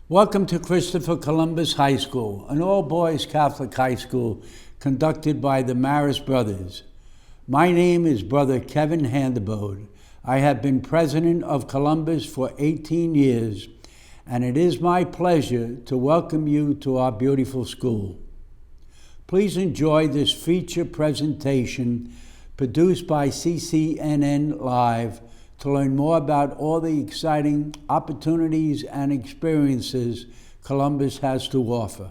Welcome to Christopher Columbus High School, an all-boys Catholic high school conducted by the Marist brothers. My name is Brother Kevin Handebode. I have been president of Columbus for 18 years, and it is my pleasure to welcome you to our beautiful school. Please enjoy this feature presentation produced by CCNN Live to learn more about all the exciting opportunities and experiences Columbus has to offer.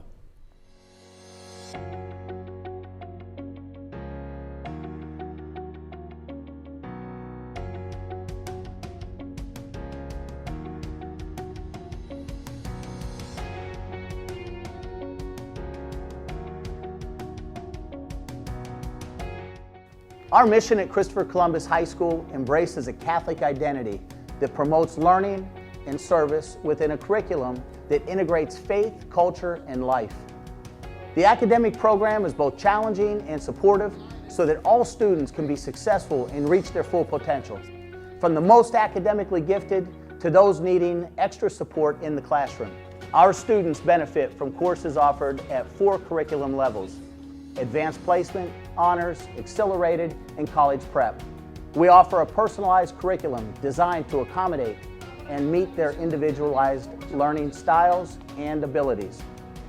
Our mission at Christopher Columbus High School embraces a Catholic identity that promotes learning and service within a curriculum that integrates faith, culture, and life. The academic program is both challenging and supportive so that all students can be successful and reach their full potential, from the most academically gifted to those needing extra support in the classroom. Our students benefit from courses offered at 4 curriculum levels: advanced placement, honors, accelerated, and college prep. We offer a personalized curriculum designed to accommodate and meet their individualized learning styles and abilities.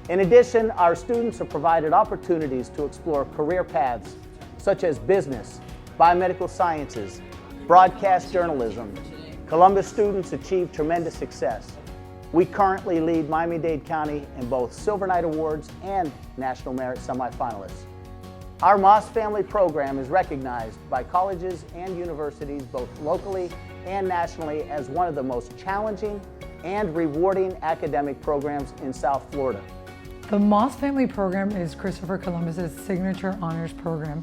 In addition, our students are provided opportunities to explore career paths such as business, biomedical sciences, broadcast journalism. Columbus students achieve tremendous success. We currently lead Miami-Dade County in both Silver Knight Awards and National Merit semifinalists. Our Moss Family program is recognized by colleges and universities both locally and nationally as one of the most challenging and rewarding academic programs in South Florida. The Moss Family program is Christopher Columbus's signature honors program.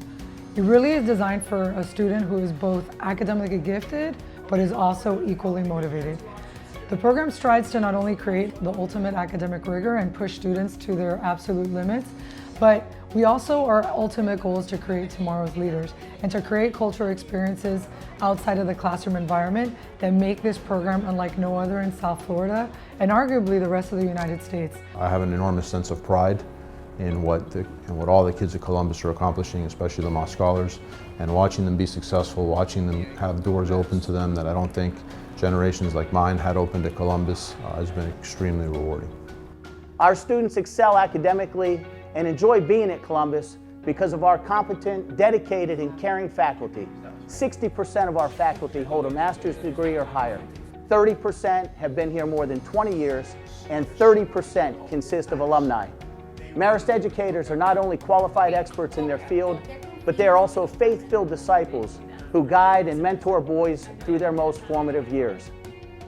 It really is designed for a student who is both academically gifted but is also equally motivated. The program strives to not only create the ultimate academic rigor and push students to their absolute limits, but our ultimate goal is to create tomorrow's leaders and to create cultural experiences outside of the classroom environment that make this program unlike no other in South Florida and arguably the rest of the United States. I have an enormous sense of pride in what all the kids at Columbus are accomplishing, especially the Moss Scholars, and watching them be successful, watching them have doors open to them that I don't think generations like mine had opened at Columbus has been extremely rewarding. Our students excel academically and enjoy being at Columbus because of our competent, dedicated, and caring faculty. 60% of our faculty hold a master's degree or higher. 30% have been here more than 20 years, and 30% consist of alumni. Marist educators are not only qualified experts in their field, but they are also faith-filled disciples who guide and mentor boys through their most formative years.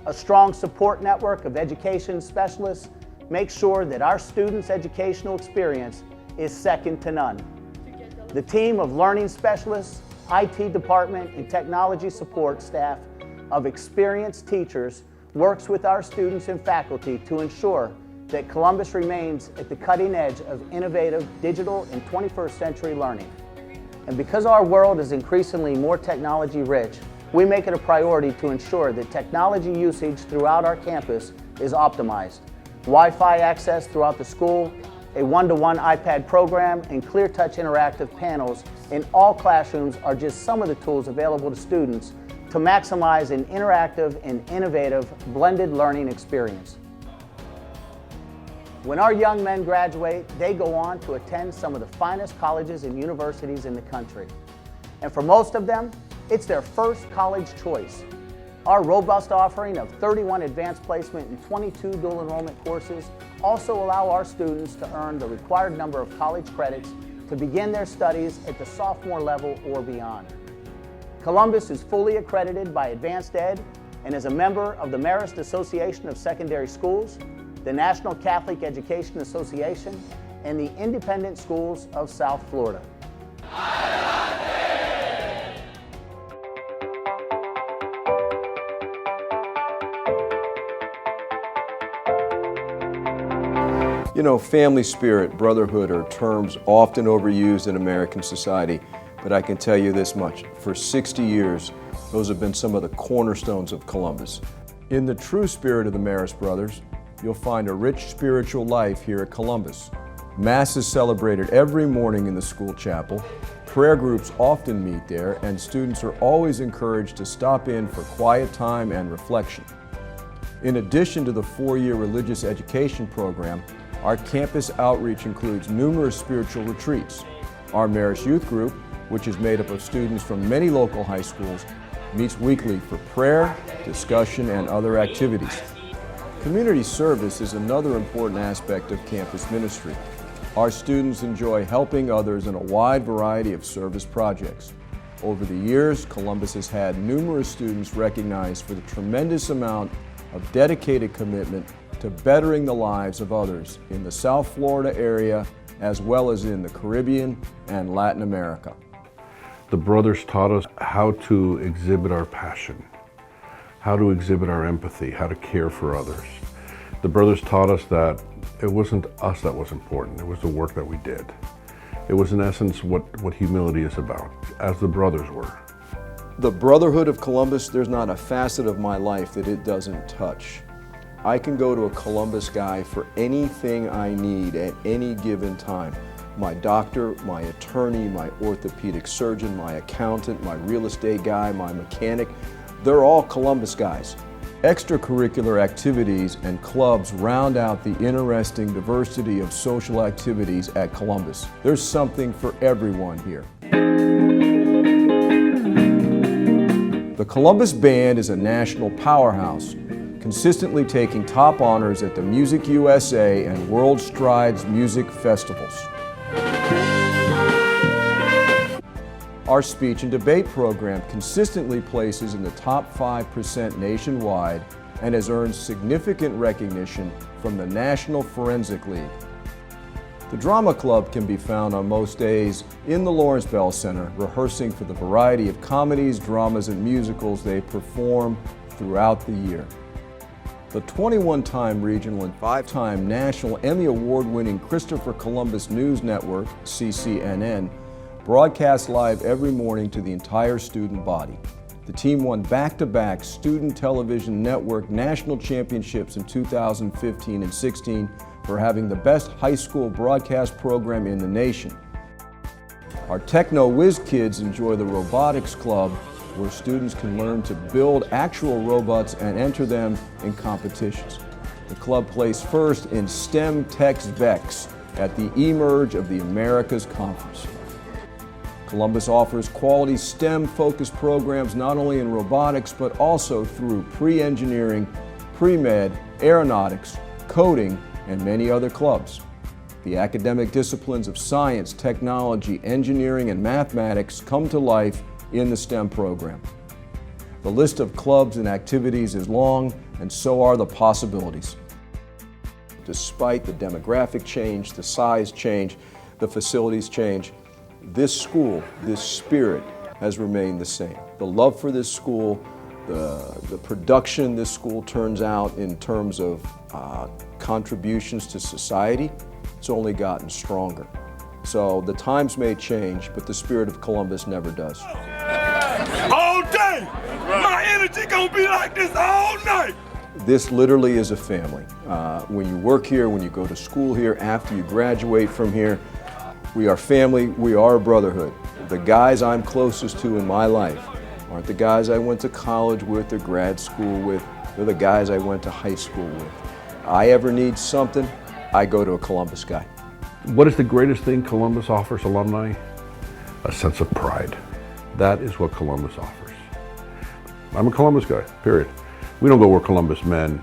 A strong support network of education specialists makes sure that our students' educational experience is second to none. The team of learning specialists, IT department, and technology support staff of experienced teachers works with our students and faculty to ensure that Columbus remains at the cutting edge of innovative digital and 21st century learning. And because our world is increasingly more technology rich, we make it a priority to ensure that technology usage throughout our campus is optimized. Wi-Fi access throughout the school, a one-to-one iPad program, and clear touch interactive panels in all classrooms are just some of the tools available to students to maximize an interactive and innovative blended learning experience. When our young men graduate, they go on to attend some of the finest colleges and universities in the country. And for most of them, it's their first college choice. Our robust offering of 31 advanced placement and 22 dual enrollment courses also allow our students to earn the required number of college credits to begin their studies at the sophomore level or beyond. Columbus is fully accredited by Advanced Ed and is a member of the Marist Association of Secondary Schools, the National Catholic Education Association, and the Independent Schools of South Florida. You know, family spirit, brotherhood are terms often overused in American society, but I can tell you this much. For 60 years, those have been some of the cornerstones of Columbus. In the true spirit of the Marist brothers, you'll find a rich spiritual life here at Columbus. Mass is celebrated every morning in the school chapel. Prayer groups often meet there, and students are always encouraged to stop in for quiet time and reflection. In addition to the 4-year religious education program, our campus outreach includes numerous spiritual retreats. Our Marist Youth Group, which is made up of students from many local high schools, meets weekly for prayer, discussion, and other activities. Community service is another important aspect of campus ministry. Our students enjoy helping others in a wide variety of service projects. Over the years, Columbus has had numerous students recognized for the tremendous amount of dedicated commitment to bettering the lives of others in the South Florida area as well as in the Caribbean and Latin America. The brothers taught us how to exhibit our passion, how to exhibit our empathy, how to care for others. The brothers taught us that it wasn't us that was important, it was the work that we did. It was in essence what humility is about, as the brothers were. The Brotherhood of Columbus, there's not a facet of my life that it doesn't touch. I can go to a Columbus guy for anything I need at any given time. My doctor, my attorney, my orthopedic surgeon, my accountant, my real estate guy, my mechanic, they're all Columbus guys. Extracurricular activities and clubs round out the interesting diversity of social activities at Columbus. There's something for everyone here. The Columbus Band is a national powerhouse, consistently taking top honors at the Music USA and World Strides music festivals. Our speech and debate program consistently places in the top 5% nationwide and has earned significant recognition from the National Forensic League. The Drama Club can be found on most days in the Lawrence Bell Center, rehearsing for the variety of comedies, dramas, and musicals they perform throughout the year. The 21-time regional and 5-time national Emmy Award-winning Christopher Columbus News Network, CCNN, broadcasts live every morning to the entire student body. The team won back-to-back Student Television Network national championships in 2015 and 16 for having the best high school broadcast program in the nation. Our Techno Whiz kids enjoy the Robotics Club, where students can learn to build actual robots and enter them in competitions. The club placed first in STEM Tech's Vex at the eMerge of the Americas Conference. Columbus offers quality STEM-focused programs not only in robotics but also through pre-engineering, pre-med, aeronautics, coding, and many other clubs. The academic disciplines of science, technology, engineering, and mathematics come to life in the STEM program. The list of clubs and activities is long, and so are the possibilities. Despite the demographic change, the size change, the facilities change, this school, this spirit has remained the same. The love for this school, the production this school turns out in terms of contributions to society, it's only gotten stronger. So the times may change, but the spirit of Columbus never does. All day! My energy gonna be like this all night! This literally is a family. When you work here, when you go to school here, after you graduate from here, we are family, we are a brotherhood. The guys I'm closest to in my life aren't the guys I went to college with or grad school with, they're the guys I went to high school with. I ever need something, I go to a Columbus guy. What is the greatest thing Columbus offers alumni? A sense of pride. That is what Columbus offers. I'm a Columbus guy, period. We don't go where Columbus men.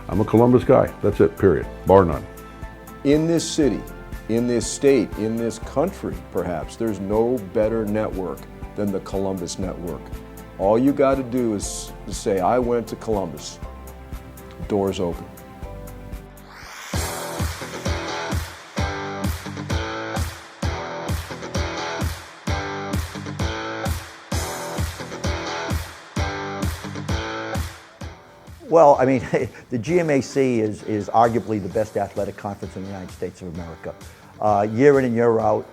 I'm a Columbus guy, that's it, period, bar none. In this city, in this state, in this country, perhaps, there's no better network than the Columbus Network. All you got to do is to say, I went to Columbus. Doors open. Well, I mean, the GMAC is arguably the best athletic conference in the United States of America. Year in and year out,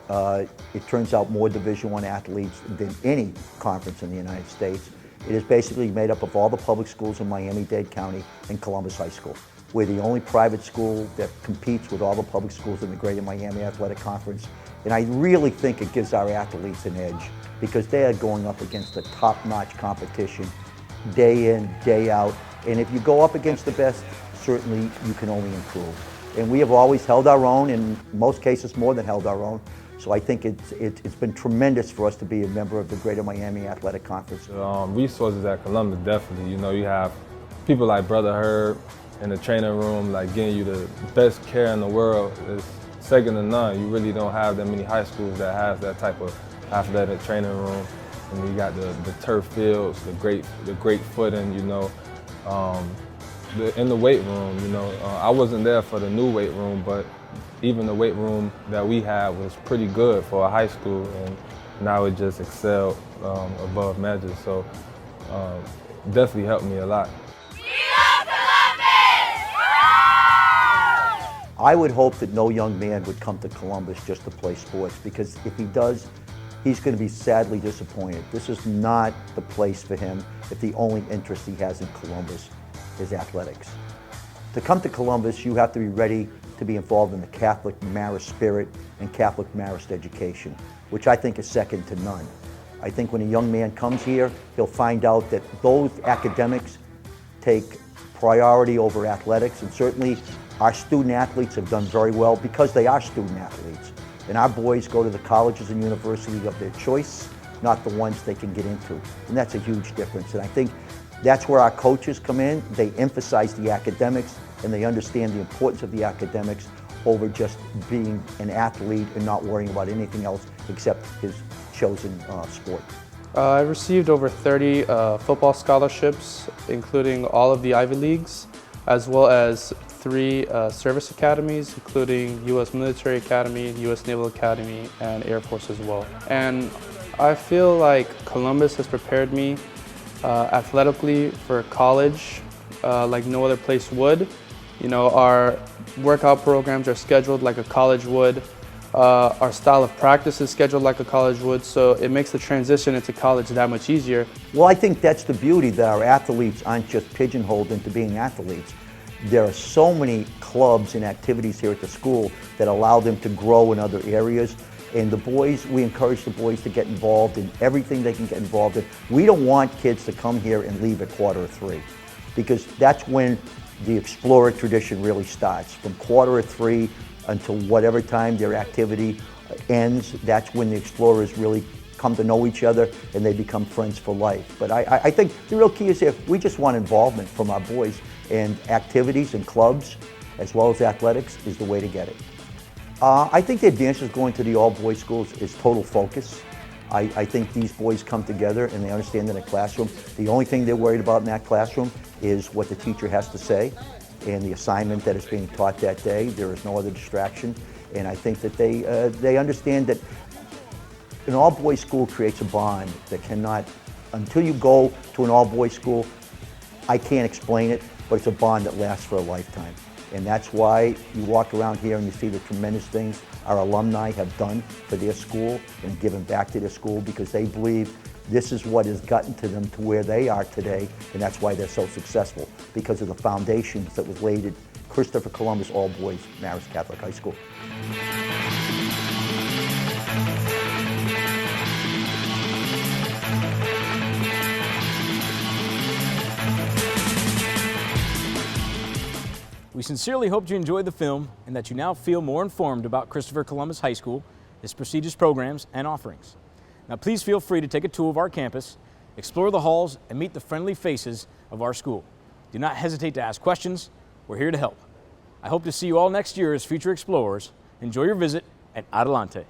it turns out more Division I athletes than any conference in the United States. It is basically made up of all the public schools in Miami-Dade County and Columbus High School. We're the only private school that competes with all the public schools in the Greater Miami Athletic Conference. And I really think it gives our athletes an edge because they are going up against a top-notch competition day in, day out. And if you go up against the best, certainly you can only improve. And we have always held our own, in most cases more than held our own. So I think it's been tremendous for us to be a member of the Greater Miami Athletic Conference. Resources at Columbus, definitely. You know, you have people like Brotherhood in the training room, like getting you the best care in the world. It's second to none. You really don't have that many high schools that have that type of athletic training room. And you got the turf fields, the great footing, you know. In the weight room, you know, I wasn't there for the new weight room, but even the weight room that we had was pretty good for a high school, and now it just excelled above measure. So definitely helped me a lot. I would hope that no young man would come to Columbus just to play sports, because if he does, he's going to be sadly disappointed. This is not the place for him if the only interest he has in Columbus is athletics. To come to Columbus, you have to be ready to be involved in the Catholic Marist spirit and Catholic Marist education, which I think is second to none. I think when a young man comes here, he'll find out that those academics take priority over athletics, and certainly our student athletes have done very well because they are student athletes. And our boys go to the colleges and universities of their choice, not the ones they can get into. And that's a huge difference. And I think that's where our coaches come in. They emphasize the academics, and they understand the importance of the academics over just being an athlete and not worrying about anything else except his chosen sport. I received over 30 football scholarships, including all of the Ivy Leagues, as well as 3 service academies, including U.S. Military Academy, U.S. Naval Academy, and Air Force as well. And I feel like Columbus has prepared me athletically for college like no other place would. You know, our workout programs are scheduled like a college would. Our style of practice is scheduled like a college would, so it makes the transition into college that much easier. Well, I think that's the beauty, that our athletes aren't just pigeonholed into being athletes. There are so many clubs and activities here at the school that allow them to grow in other areas. And the boys, we encourage the boys to get involved in everything they can get involved in. We don't want kids to come here and leave at 2:45, because that's when the explorer tradition really starts. From 2:45 until whatever time their activity ends, that's when the explorers really come to know each other and they become friends for life. But I think the real key is here, we just want involvement from our boys, and activities and clubs as well as athletics is the way to get it. I think the advantage of going to the all-boys schools is total focus. I think these boys come together and they understand in a classroom. The only thing they're worried about in that classroom is what the teacher has to say and the assignment that is being taught that day. There is no other distraction. And I think that they understand that an all-boys school creates a bond that cannot, until you go to an all-boys school, I can't explain it, but it's a bond that lasts for a lifetime. And that's why you walk around here and you see the tremendous things our alumni have done for their school and given back to their school, because they believe this is what has gotten to them to where they are today, and that's why they're so successful, because of the foundations that was laid at Christopher Columbus All-Boys Marist Catholic High School. We sincerely hope you enjoyed the film and that you now feel more informed about Christopher Columbus High School, its prestigious programs and offerings. Now please feel free to take a tour of our campus, explore the halls, and meet the friendly faces of our school. Do not hesitate to ask questions. We're here to help. I hope to see you all next year as future explorers. Enjoy your visit, and adelante.